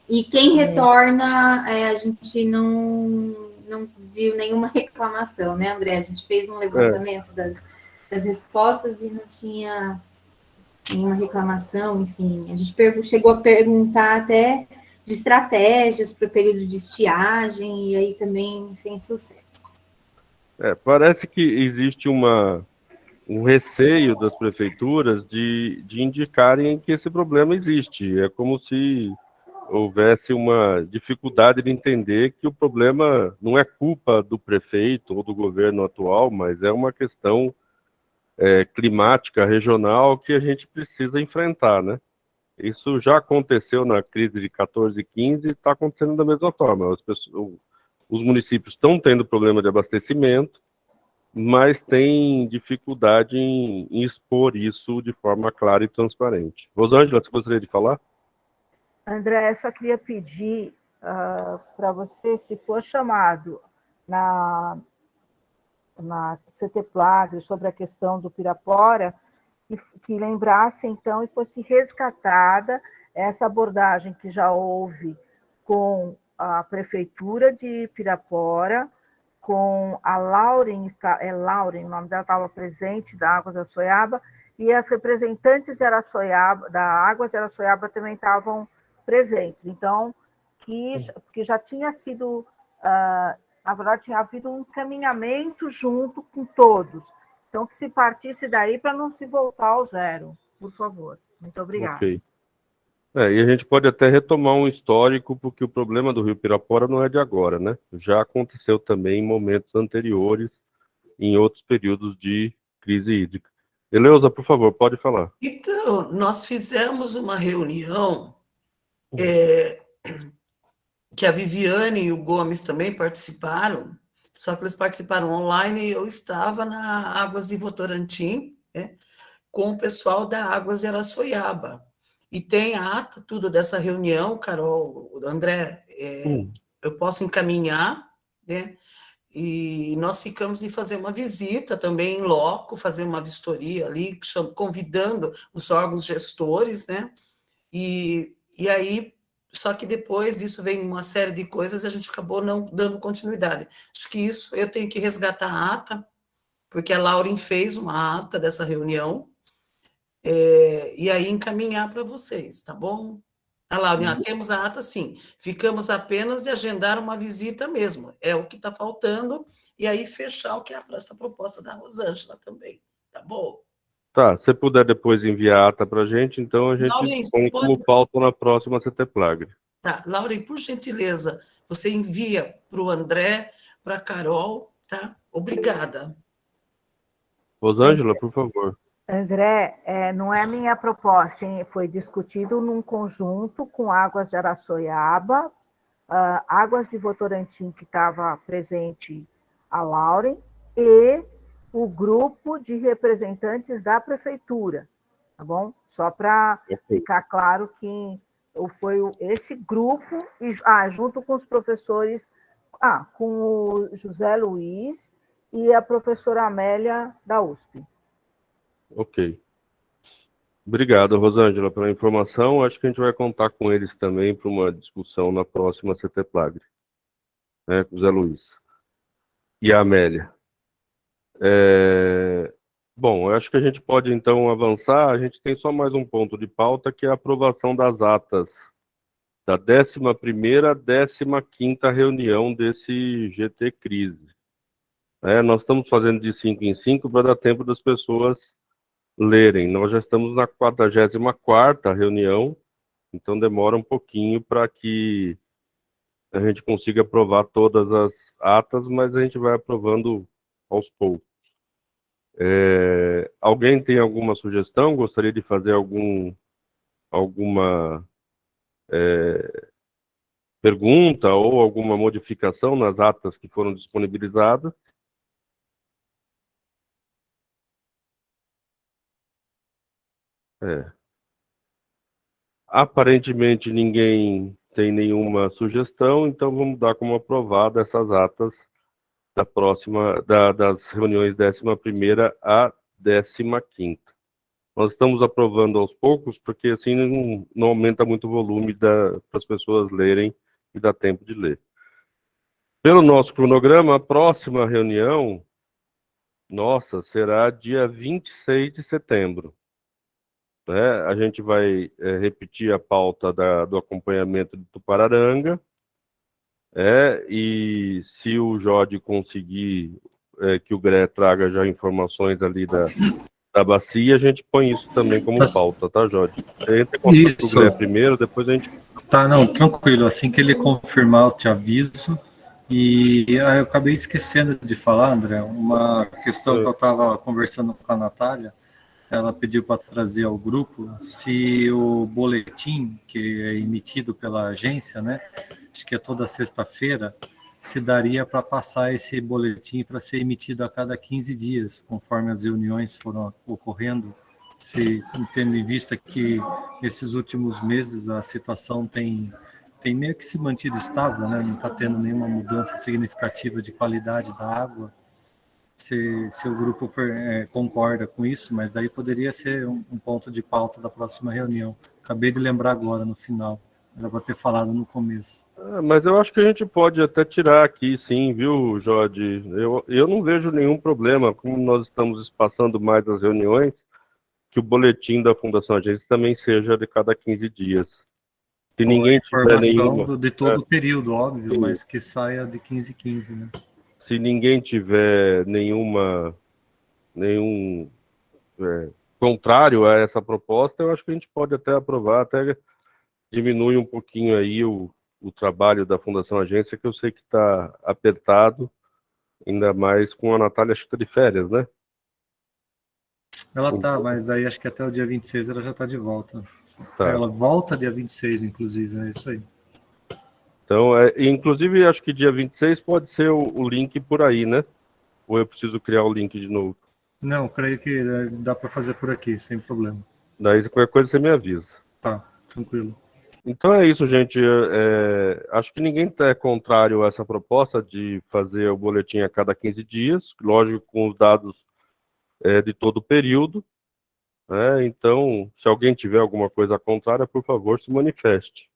E quem retorna, a gente não viu nenhuma reclamação, né, André? A gente fez um levantamento das respostas e não tinha nenhuma reclamação, enfim. A gente chegou a perguntar até de estratégias para o período de estiagem, e aí também sem sucesso. Parece que existe um receio das prefeituras de indicarem que esse problema existe. É como se houvesse uma dificuldade de entender que o problema não é culpa do prefeito ou do governo atual, mas é uma questão climática regional que a gente precisa enfrentar, né? Isso já aconteceu na crise de 14 e 15 e está acontecendo da mesma forma. Os municípios estão tendo problema de abastecimento, mas têm dificuldade em expor isso de forma clara e transparente. Rosângela, você gostaria de falar? André, eu só queria pedir para você, se for chamado na CT Plagre sobre a questão do Pirapora, que lembrasse, então, e fosse resgatada essa abordagem que já houve com a Prefeitura de Pirapora, com a Lauren, o nome dela estava presente, da Águas de Araçoiaba, e as representantes de Araçoiaba, da Águas de Araçoiaba também estavam presentes. Então, que já tinha sido, na verdade, tinha havido um encaminhamento junto com todos. Então, que se partisse daí para não se voltar ao zero, por favor. Muito obrigada. Ok. E a gente pode até retomar um histórico, porque o problema do Rio Pirapora não é de agora, né? Já aconteceu também em momentos anteriores, em outros períodos de crise hídrica. Eleusa, por favor, pode falar. Então, nós fizemos uma reunião que a Viviane e o Gomes também participaram, só que eles participaram online e eu estava na Águas de Votorantim, né, com o pessoal da Águas de Araçoiaba. E tem a ata, tudo dessa reunião, Carol, André, eu posso encaminhar, né? E nós ficamos de fazer uma visita também em loco, fazer uma vistoria ali, convidando os órgãos gestores, né? E aí, só que depois disso vem uma série de coisas e a gente acabou não dando continuidade. Acho que isso eu tenho que resgatar a ata, porque a Lauren fez uma ata dessa reunião, e aí encaminhar para vocês, tá bom? A Lauren, temos a ata, sim. Ficamos apenas de agendar uma visita mesmo. É o que está faltando, e aí fechar o que é essa proposta da Rosângela também, tá bom? Tá, se puder depois enviar a ata para a gente, então a gente põe como pauta na próxima CT Plagre. Tá, Lauren, por gentileza, você envia para o André, para a Carol, tá? Obrigada. Rosângela, por favor. André, não é minha proposta, hein? Foi discutido num conjunto com Águas de Araçoiaba, Águas de Votorantim, que estava presente a Lauren, e o grupo de representantes da prefeitura, tá bom? Só para ficar claro que foi esse grupo, junto com os professores, com o José Luiz e a professora Amélia da USP. Ok. Obrigado, Rosângela, pela informação. Acho que a gente vai contar com eles também para uma discussão na próxima CT-Plagre, né, com o Zé Luiz e a Amélia. Bom, eu acho que a gente pode, então, avançar. A gente tem só mais um ponto de pauta, que é a aprovação das atas da 11ª, 15ª reunião desse GT Crise. Nós estamos fazendo de 5 em 5 para dar tempo das pessoas lerem. Nós já estamos na 44ª reunião, então demora um pouquinho para que a gente consiga aprovar todas as atas, mas a gente vai aprovando aos poucos. Alguém tem alguma sugestão? Gostaria de fazer alguma pergunta ou alguma modificação nas atas que foram disponibilizadas? Aparentemente ninguém tem nenhuma sugestão, então vamos dar como aprovada essas atas das reuniões 11ª a 15ª. Nós estamos aprovando aos poucos, porque assim não aumenta muito o volume para as pessoas lerem e dá tempo de ler. Pelo nosso cronograma, a próxima reunião nossa será dia 26 de setembro. A gente vai repetir a pauta do acompanhamento de Tupararanga, e se o Jorge conseguir que o GRE traga já informações ali da bacia, a gente põe isso também como pauta, tá, Jorge? Entra em contato com o GRE primeiro, depois a gente... Tá, não, tranquilo. Assim que ele confirmar, eu te aviso. E eu acabei esquecendo de falar, André, uma questão que eu estava conversando com a Natália. Ela pediu para trazer ao grupo se o boletim que é emitido pela agência, né, acho que é toda sexta-feira, se daria para passar esse boletim para ser emitido a cada 15 dias, conforme as reuniões foram ocorrendo, tendo em vista que esses últimos meses a situação tem meio que se mantido estável, né, não está tendo nenhuma mudança significativa de qualidade da água. Se o grupo concorda com isso, mas daí poderia ser um ponto de pauta da próxima reunião. Acabei de lembrar agora, no final. Era para ter falado no começo. Mas eu acho que a gente pode até tirar aqui, sim, viu, Jorge? Eu não vejo nenhum problema, como nós estamos espaçando mais as reuniões, que o boletim da Fundação Agência também seja de cada 15 dias. Se ninguém tiver nenhuma... de todo o período, óbvio, sim, mas que saia de 15 em 15, né? Se ninguém tiver nenhum contrário a essa proposta, eu acho que a gente pode até aprovar, até diminui um pouquinho aí o trabalho da Fundação Agência, que eu sei que está apertado, ainda mais com a Natália, acho que está de férias, né? Ela tá, mas daí acho que até o dia 26 ela já está de volta. Tá. Ela volta dia 26, inclusive, é isso aí. Então, inclusive, acho que dia 26 pode ser o link por aí, né? Ou eu preciso criar o link de novo? Não, creio que dá para fazer por aqui, sem problema. Daí, qualquer coisa, você me avisa. Tá, tranquilo. Então é isso, gente. Acho que ninguém é contrário a essa proposta de fazer o boletim a cada 15 dias, lógico, com os dados de todo o período. Então, se alguém tiver alguma coisa contrária, por favor, se manifeste.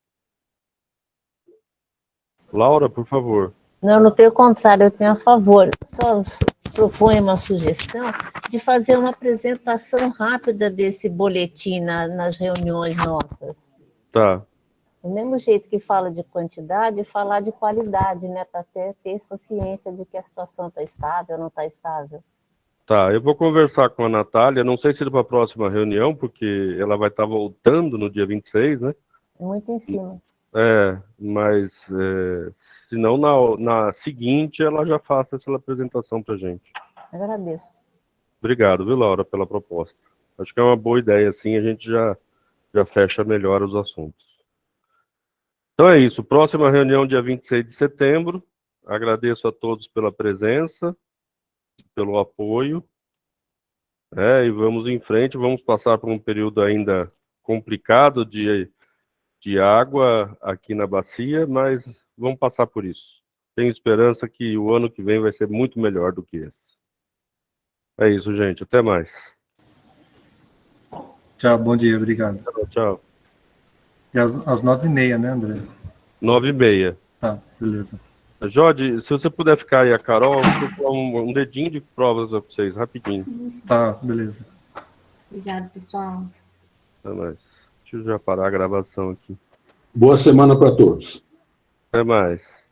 Laura, por favor. Não tenho o contrário, eu tenho a favor. Só proponho uma sugestão de fazer uma apresentação rápida desse boletim nas reuniões nossas. Tá. Do mesmo jeito que fala de quantidade, falar de qualidade, né? Para ter essa ciência de que a situação está estável ou não está estável. Tá, eu vou conversar com a Natália, não sei se para a próxima reunião, porque ela vai estar voltando no dia 26, né? Muito em cima. Mas se não na seguinte ela já faça essa apresentação para a gente. Agradeço. Obrigado, viu, Laura, pela proposta. Acho que é uma boa ideia, assim, a gente já fecha melhor os assuntos. Então é isso, próxima reunião dia 26 de setembro. Agradeço a todos pela presença, pelo apoio, e vamos em frente, vamos passar por um período ainda complicado de água aqui na bacia, mas vamos passar por isso. Tenho esperança que o ano que vem vai ser muito melhor do que esse. É isso, gente, até mais. Tchau, bom dia, obrigado. Tchau. E às 9h30, né, André? 9h30. Tá, beleza. Jorge, se você puder ficar aí, a Carol, eu vou um dedinho de provas para vocês, rapidinho. Sim. Tá, beleza. Obrigado, pessoal. Até mais. Deixa eu já parar a gravação aqui. Boa semana para todos. Até mais.